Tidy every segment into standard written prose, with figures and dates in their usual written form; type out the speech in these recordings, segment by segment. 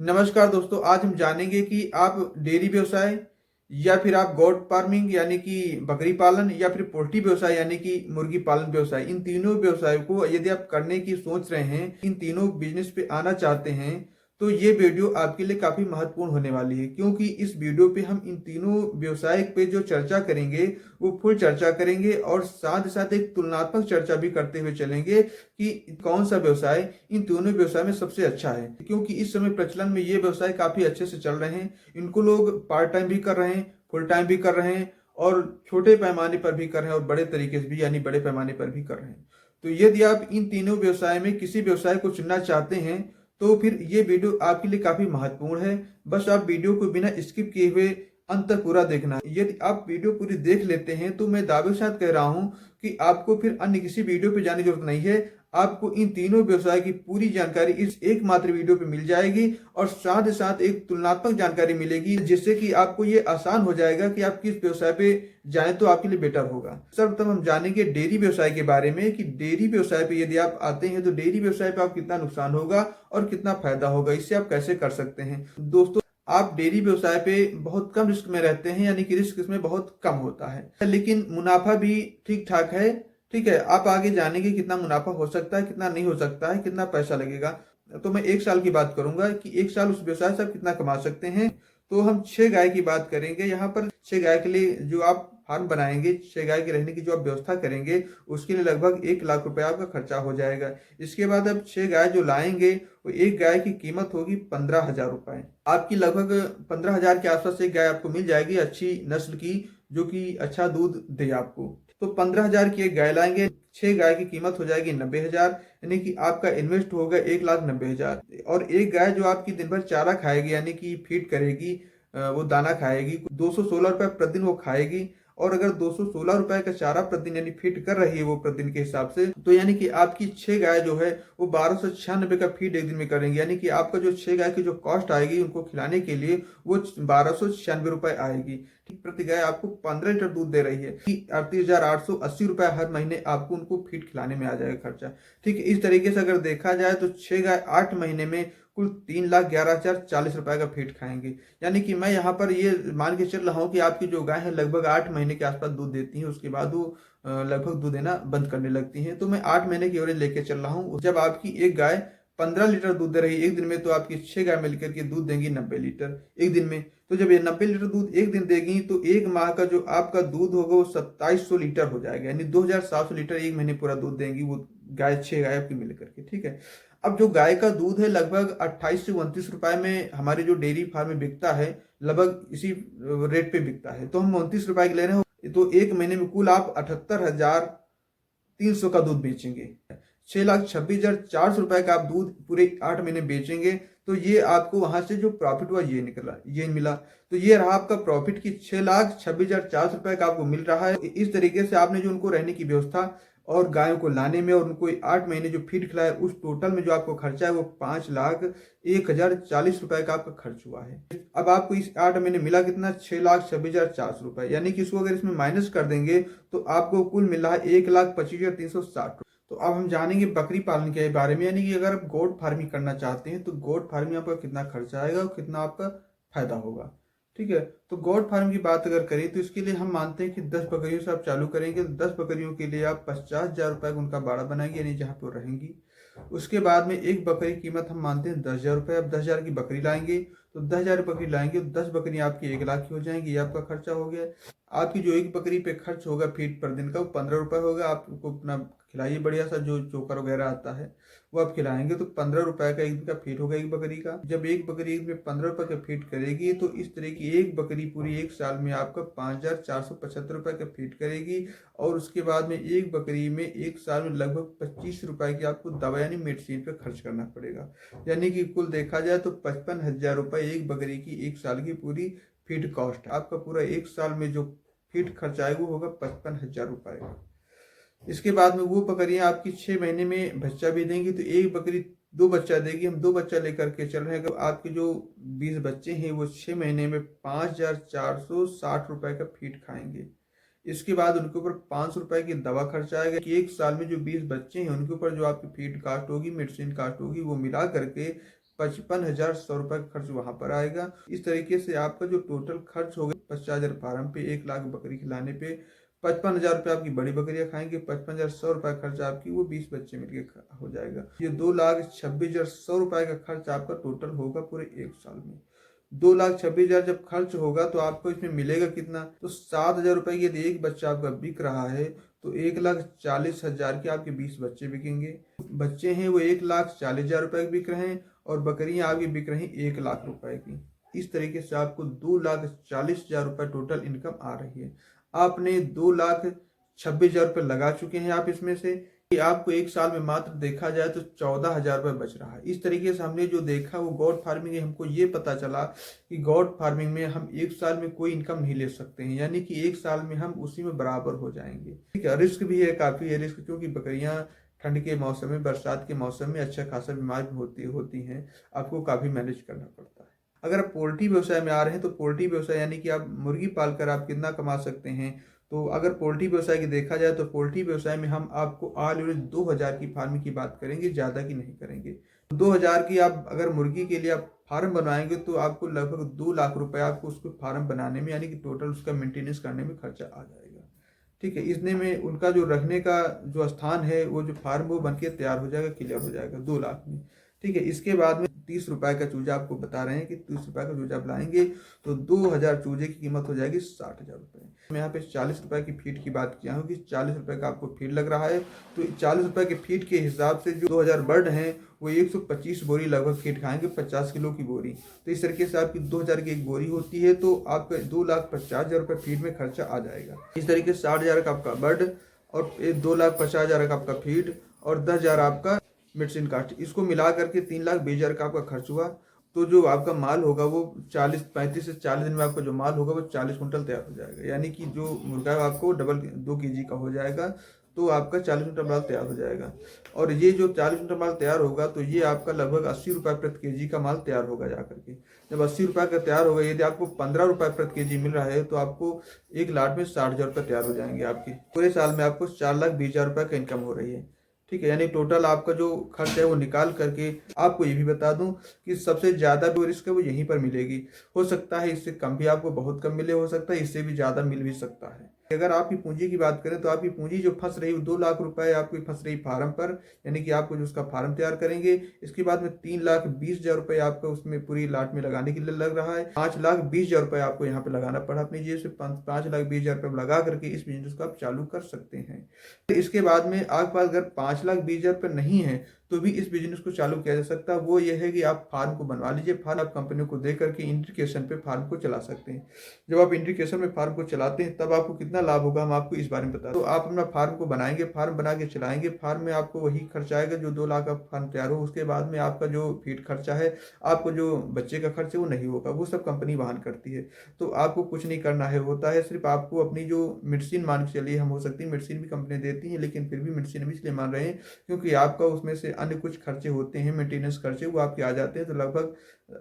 नमस्कार दोस्तों, आज हम जानेंगे कि आप डेयरी व्यवसाय या फिर आप गॉट फार्मिंग यानी कि बकरी पालन या फिर पोल्ट्री व्यवसाय यानी कि मुर्गी पालन व्यवसाय, इन तीनों व्यवसाय को यदि आप करने की सोच रहे हैं, इन तीनों बिजनेस पे आना चाहते हैं, तो ये वीडियो आपके लिए काफ़ी महत्वपूर्ण होने वाली है। क्योंकि इस वीडियो पे हम इन तीनों व्यवसाय पे जो चर्चा करेंगे वो फुल चर्चा करेंगे और साथ ही साथ एक तुलनात्मक चर्चा भी करते हुए चलेंगे कि कौन सा व्यवसाय इन दोनों व्यवसाय में सबसे अच्छा है। क्योंकि इस समय प्रचलन में ये व्यवसाय काफ़ी अच्छे से चल रहे हैं, इनको लोग पार्ट टाइम भी कर रहे हैं, फुल टाइम भी कर रहे हैं और छोटे पैमाने पर भी कर रहे हैं और बड़े तरीके से भी यानी बड़े पैमाने पर भी कर रहे हैं। तो यदि आप इन तीनों व्यवसाय में किसी व्यवसाय को चुनना चाहते हैं तो फिर ये वीडियो आपके लिए काफ़ी महत्वपूर्ण है। बस आप वीडियो को बिना स्किप किए हुए अंत तक पूरा देखना है। यदि आप वीडियो पूरी देख लेते हैं तो मैं दावे के साथ कह रहा हूं कि आपको फिर अन्य किसी वीडियो पे जाने की जरूरत नहीं है। आपको इन तीनों व्यवसाय की पूरी जानकारी इस एकमात्र वीडियो पे मिल जाएगी और साथ ही साथ एक तुलनात्मक जानकारी मिलेगी, जिससे कि आपको ये आसान हो जाएगा कि आप किस व्यवसाय पे जाएं तो आपके लिए बेटर होगा। सर्वप्रथम हम जानेंगे डेयरी व्यवसाय के बारे में कि डेयरी व्यवसाय पे यदि आप आते हैं तो डेयरी व्यवसाय पे आप कितना नुकसान होगा और कितना फायदा होगा, इससे आप कैसे कर सकते हैं। दोस्तों, आप डेयरी व्यवसाय पे बहुत कम रिस्क में रहते हैं, यानी कि रिस्क इसमें बहुत कम होता है, लेकिन मुनाफा भी ठीक ठाक है। ठीक है, आप आगे जानेंगे कितना मुनाफा हो सकता है, कितना नहीं हो सकता है, कितना पैसा लगेगा। तो मैं 1 साल की बात करूंगा कि 1 साल उस व्यवसाय से आप कितना कमा सकते हैं। तो हम 6 गाय की बात करेंगे। यहाँ पर 6 गाय के लिए जो आप फार्म बनाएंगे, 6 गाय के रहने की जो आप व्यवस्था करेंगे, उसके लिए लगभग 1 लाख रुपए आपका खर्चा हो जाएगा। इसके बाद आप 6 गाय जो लाएंगे, वो एक गाय की कीमत होगी 15,000 रुपए। आपकी लगभग 15,000 के आसपास एक गाय आपको मिल जाएगी अच्छी नस्ल की, जो कि अच्छा दूध दे आपको। तो 15,000 की एक गाय लाएंगे, 6 गाय की कीमत हो जाएगी 90,000, यानी कि आपका इन्वेस्ट होगा 1,90,000। और एक गाय जो आपकी दिन भर चारा खाएगी यानी कि फीड करेगी, वो दाना खाएगी, 216 रुपये प्रतिदिन वो खाएगी। और अगर 216 रुपए का चारा प्रतिदिन यानी फीड कर रही है वो प्रतिदिन के हिसाब से, तो यानी कि आपकी 6 गाय जो है वो 1296 का फीड एक दिन में करेंगे। यानी कि आपका जो 6 गाय की जो कॉस्ट आएगी उनको खिलाने के लिए, वो 1296 रुपए आएगी। ठीक, प्रति गाय आपको 15 लीटर दूध दे रही है, 38,880 रुपए हर महीने आपको उनको फीड खिलाने में आ जाएगा खर्चा। ठीक है, इस तरीके से अगर देखा जाए तो 6 गाय 8 महीने में कुल 3,11,040 रुपए का फीड खाएंगे। यानी कि मैं यहाँ पर ये मान के चल रहा हूँ कि आपकी जो गाय है लगभग 8 महीने के आसपास दूध देती है, उसके बाद वो लगभग दूध देना बंद करने लगती है। तो मैं 8 महीने की एवरेज लेके चल रहा हूँ। जब आपकी एक गाय 15 लीटर दूध दे रही है एक दिन में, तो आपकी 6 गाय मिलकर के दूध देंगी 90 लीटर एक दिन में। तो जब ये 90 लीटर दूध एक दिन देगी तो एक माह का जो आपका दूध होगा वो 2700 लीटर हो जाएगा, यानी 2,700 लीटर एक महीने पूरा दूध देंगी वो गाय, 6 गाय आपकी मिलकर के। ठीक है, अब जो गाय का दूध है लगभग 28 से 29 रुपए में हमारे जो डेयरी फार्म में बिकता है, लगभग इसी रेट पे बिकता है। तो हम 29 रुपए के ले रहे हैं, तो एक महीने में कुल आप 78,300 का दूध बेचेंगे। 6,26,400 रुपए का आप दूध पूरे 8 महीने बेचेंगे, तो ये आपको वहां से जो प्रॉफिट हुआ ये निकला, ये मिला। तो ये रहा आपका प्रॉफिट की 6,26,400 रुपए का आपको मिल रहा है। इस तरीके से आपने जो उनको रहने की व्यवस्था और गायों को लाने में और उनको 8 महीने जो फीड खिलाया, उस टोटल में जो आपको खर्चा है वो 5,01,040 रुपए का आपका खर्च हुआ है। अब आपको इस 8 महीने मिला कितना, 6,26,400 रुपए, यानी कि इसको अगर इसमें माइनस कर देंगे तो आपको कुल मिल रहा है 1,25,360। तो अब हम जानेंगे बकरी पालन के बारे में, यानी कि अगर आप गोट फार्मिंग करना चाहते हैं तो गोट फार्मिंग आपका कितना खर्चा आएगा और कितना आपका फायदा होगा। ठीक है, तो गोट फार्म की बात अगर करें तो इसके लिए हम मानते हैं कि 10 बकरियों से आप चालू करेंगे। तो 10 बकरियों के लिए आप 50,000 रुपए उनका बाड़ा बनाएंगे, यानी जहाँ पर रहेंगी। उसके बाद में एक बकरी की कीमत हम मानते हैं 10,000 रुपये। आप 10,000 की बकरी लाएंगे, तो 10,000 बकरी लाएंगे तो 10 बकरी आपकी 1 लाख की हो जाएंगी, ये आपका खर्चा हो गया। आपकी जो एक बकरी पे खर्च होगा फीड पर दिन का, वो 15 रुपये होगा। आपको अपना खिलाइए, बढ़िया सा जो चोकर वगैरह आता है वो आप खिलाएंगे, तो 15 रुपए का एक दिन का फीड होगा एक बकरी का। जब एक बकरी एक दिन में 15 रुपए का फीड करेगी तो इस तरह की एक बकरी पूरी एक साल में आपका 5,475 रुपए का फीड करेगी। और उसके बाद में एक बकरी में एक साल में लगभग 25 रुपए की आपको दवा यानी मेडिसिन पे खर्च करना पड़ेगा। यानी कि कुल देखा जाए तो 55,000 रुपए एक बकरी की एक साल की पूरी फीड कॉस्ट। आपका पूरा एक साल में जो फीड खर्च आएगा वो होगा 55,000 रुपए का। इसके बाद में वो बकरियां आपकी 6 महीने में बच्चा भी देंगी, तो एक बकरी 2 बच्चा देगी। हम 2 बच्चा लेकर के चल रहे हैं, अगर आपके जो 20 बच्चे हैं वो 6 महीने में 5,460 रुपए का फीड खाएंगे। इसके बाद उनके ऊपर 500 रुपए की दवा खर्च आएगा कि एक साल में जो 20 बच्चे हैं उनके ऊपर जो आपकी फीड कास्ट होगी, मेडिसिन कास्ट होगी, वो मिला करके 55,100 रुपए का खर्च वहां पर आएगा। इस तरीके से आपका जो टोटल खर्च होगा 50,000 फार्म पे, 1 लाख बकरी खिलाने पे, 55,000 रुपये आपकी बड़ी बकरियां खाएंगे, 55,100 रुपये खर्च आपकी वो 20 बच्चे मिलके हो जाएगा। ये 2,26,100 रुपये का खर्च आपका टोटल होगा पूरे एक साल में। 2,26,000 जब खर्च होगा तो आपको इसमें मिलेगा कितना, तो 7,000 रुपये की यदि एक बच्चा आपका बिक रहा है तो 1,40,000 के आपके 20 बच्चे बिकेंगे। बच्चे हैं वो 1,40,000 रुपये के बिक रहे हैं और बकरियां आपकी बिक रही 1 लाख रुपए की। इस तरीके से आपको 2,40,000 रुपये टोटल इनकम आ रही है। आपने 2,26,000 रुपये लगा चुके हैं आप इसमें से, कि आपको एक साल में मात्र देखा जाए तो 14,000 रुपये बच रहा है। इस तरीके से हमने जो देखा वो गॉड फार्मिंग है। हमको ये पता चला कि गॉड फार्मिंग में हम एक साल में कोई इनकम नहीं ले सकते हैं, यानी कि एक साल में हम उसी में बराबर हो जाएंगे। ठीक है, रिस्क भी है, काफ़ी है रिस्क, क्योंकि बकरियां ठंड के मौसम में, बरसात के मौसम में अच्छा खासा बीमार होती हैं, आपको काफ़ी मैनेज करना पड़ता है। अगर आप पोल्ट्री व्यवसाय में आ रहे हैं तो पोल्ट्री व्यवसाय यानी कि आप मुर्गी पालकर आप कितना कमा सकते हैं, तो अगर पोल्ट्री व्यवसाय की देखा जाए तो पोल्ट्री व्यवसाय में हम आपको ऑल एवरेज 2,000 की फार्मिंग की बात करेंगे, ज़्यादा की नहीं करेंगे। 2,000 की आप अगर मुर्गी के लिए आप फार्म बनवाएंगे तो आपको लगभग 2 लाख रुपए आपको उसको फार्म बनाने में, यानी कि टोटल उसका मेंटेनेंस करने में खर्चा आ जाएगा। ठीक है, इसने में उनका जो रखने का जो स्थान है, वो जो फार्म वो बन के तैयार हो जाएगा, क्लियर हो जाएगा 2 लाख में। ठीक है, इसके बाद में 30 रुपए का चूजा आपको बता रहे हैं कि 30 रुपए का चूजा आप लाएंगे तो 2,000 चूजे की कीमत हो जाएगी 60,000 रुपये। मैं यहाँ पे 40 रुपए की फीड की बात किया हूँ कि 40 रुपए का आपको फीड लग रहा है, तो 40 रुपए के फीड के हिसाब से जो 2,000 बर्ड हैं वो 125 बोरी लगभग फीड खाएंगे, 50 किलो की बोरी। तो इस तरीके से आपकी 2,000 की एक बोरी होती है, तो आपका 2,50,000 रुपये फीड में खर्चा आ जाएगा। इस तरीके से 60,000 का आपका बर्ड और 2,50,000 का आपका फीड और 10,000 आपका मेडिसिन कास्ट, इसको मिला करके 3,20,000 का आपका खर्च हुआ। तो जो आपका माल होगा वो 35 से 40 दिन में आपका जो माल होगा वो 40 कुंटल तैयार हो जाएगा, यानी कि जो मुर्गा आपको डबल 2 kg का हो जाएगा, तो आपका 40 कुंटल माल तैयार हो जाएगा। और ये जो 40 कुंटल माल तैयार होगा तो ये आपका लगभग 80 रुपये प्रति kg का माल तैयार होगा जा करके। जब 80 रुपये का तैयार होगा, यदि आपको 15 रुपये प्रति kg मिल रहा है तो आपको एक लाट में 60,000 रुपये तैयार हो जाएंगे आपके। पूरे साल में आपको 4,20,000 रुपये का इनकम हो रही है। ठीक है, यानी टोटल आपका जो खर्च है वो निकाल करके आपको ये भी बता दूं कि सबसे ज़्यादा जो रिस्क है वो यहीं पर मिलेगी। हो सकता है इससे कम भी आपको बहुत कम मिले, हो सकता है इससे भी ज़्यादा मिल भी सकता है। अगर आपकी पूंजी की बात करें तो आपकी पूंजी जो फंस रही है 2 लाख रुपए आपकी फंस रही फार्म पर, यानी कि आपको जो उसका फार्म तैयार करेंगे, इसके बाद में 3,20,000 रुपये आपका उसमें पूरी लाट में लगाने के लिए लग रहा है। 5,20,000 रुपये आपको यहाँ पे लगाना पड़ा अपनी जेब से। 5,20,000 रुपये लगा करके इस बिजनेस को आप चालू कर सकते हैं। इसके बाद में आपके पास अगर 5,20,000 रुपये नहीं है तो भी इस बिजनेस को चालू किया जा सकता है। वो ये है कि आप फार्म को बनवा लीजिए, फार्म आप कंपनियों को दे करके इंट्रीकेशन पे फार्म को चला सकते हैं। जब आप इंट्रीकेशन में फार्म को चलाते हैं तब आपको कितना लाभ होगा हम आपको इस बारे में बता। तो आप अपना फार्म को बनाएंगे, फार्म बना के चलाएंगे, फार्म में आपको वही खर्चा आएगा जो 2 लाख का फार्म तैयार हो। उसके बाद में आपका जो फीड खर्चा है, आपको जो बच्चे का खर्च है वो नहीं होगा, वो सब कंपनी वहन करती है। तो आपको कुछ नहीं करना है, होता है सिर्फ आपको अपनी जो मेडिसिन मान के चलिए, हम हो सकती है मेडिसिन भी कंपनी देती है, लेकिन फिर भी मेडिसिन भी इसलिए मान रहे हैं क्योंकि आपका उसमें से अन्य कुछ खर्चे होते हैं, मेंटेनेंस खर्चे, वो आपके आ जाते हैं। तो लगभग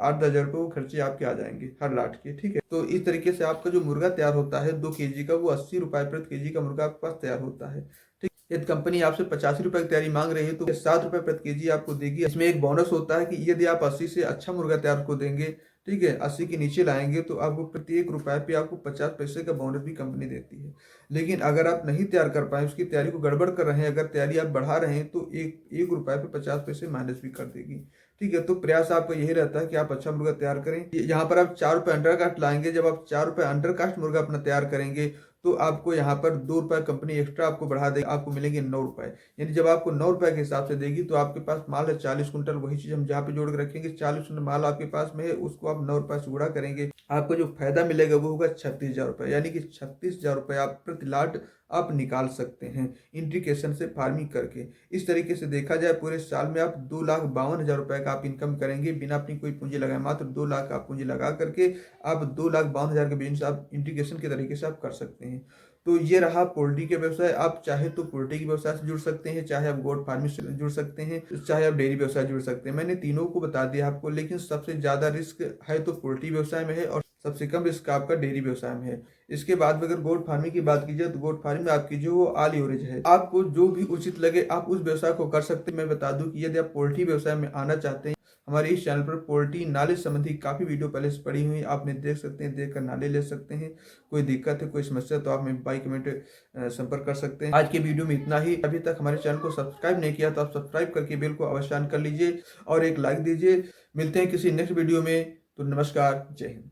8-10 हज़ार रुपये वो खर्चे आपके आ जाएंगे हर लाट के। ठीक है, तो इस तरीके से आपका जो मुर्गा तैयार होता है 2 kg का, वो 80 रुपये प्रति kg का मुर्गा आपके पास तैयार होता है। ठीक, यदि कंपनी आपसे 85 रुपये की तैयारी मांग रही है तो 7 रुपये प्रति kg आपको देगी। इसमें एक बोनस होता है कि यदि आप 80 से अच्छा मुर्गा तैयार को देंगे, ठीक है, 80 के नीचे लाएंगे तो आपको प्रत्येक रुपए पे आपको 50 पैसे का बोनस भी कंपनी देती है। लेकिन अगर आप नहीं तैयार कर पाए, उसकी तैयारी को गड़बड़ कर रहे हैं, अगर तैयारी आप बढ़ा रहे हैं तो एक रुपए पे 50 पैसे माइनस भी कर देगी। ठीक है, तो प्रयास आपका यही रहता है कि आप अच्छा मुर्गा तैयार करें। यहाँ पर आप 4 रुपये अंडर कास्ट लाएंगे, जब आप 4 रुपये अंडर कास्ट मुर्गा अपना तैयार करेंगे तो आपको यहाँ पर 2 रुपये कंपनी एक्स्ट्रा आपको बढ़ा देगी, आपको मिलेंगे 9 रुपये। यानी जब आपको 9 रुपये के हिसाब से देगी तो आपके पास माल है 40 कुंटल, वही चीज़ हम जहाँ पे जोड़ के रखेंगे 40 कुंटल माल आपके पास में है, उसको आप 9 रुपये से गुणा करेंगे, आपको जो फायदा मिलेगा वो होगा 36,000 रुपये। यानी कि 36,000 रुपये आप प्रति लाट आप निकाल सकते हैं इंट्रीकेशन से फार्मिंग करके। इस तरीके से देखा जाए पूरे साल में आप 2,52,000 रुपये का आप इनकम करेंगे बिना अपनी कोई पूंजी लगाए। मात्र 2 लाख आप पूंजी लगा करके आप 2,52,000 के बिजनेस आप इंट्रीकेशन के तरीके से आप कर सकते हैं। तो ये रहा पोल्ट्री के व्यवसाय। आप चाहे तो पोल्ट्री के व्यवसाय से जुड़ सकते हैं, चाहे आप गोट फार्मिंग से जुड़ सकते हैं, चाहे आप डेयरी व्यवसाय जुड़ सकते हैं। मैंने तीनों को बता दिया आपको, लेकिन सबसे ज़्यादा रिस्क है तो पोल्ट्री व्यवसाय में है और सबसे कम रिस्क आपका डेयरी व्यवसाय में है। इसके बाद अगर गोट फार्मिंग की बात की जाए तो गोट फार्मिंग में आपकी जो वो ऑल एवरेज है, आपको जो भी उचित लगे आप उस व्यवसाय को कर सकते हैं। मैं बता दूं कि यदि आप पोल्ट्री व्यवसाय में आना चाहते हैं, हमारे इस चैनल पर पोल्ट्री नॉलेज संबंधी काफी वीडियो पहले से पड़ी हुई, आपने देख सकते हैं, देखकर नॉलेज ले सकते हैं। कोई दिक्कत है, कोई समस्या, तो आप में बाई कमेंट संपर्क कर सकते हैं। आज के वीडियो में इतना ही। अभी तक हमारे चैनल को सब्सक्राइब नहीं किया तो आप सब्सक्राइब करके बेल को अवश्य ऑन कर लीजिए और एक लाइक दीजिए। मिलते हैं किसी नेक्स्ट वीडियो में। तो नमस्कार, जय हिंद।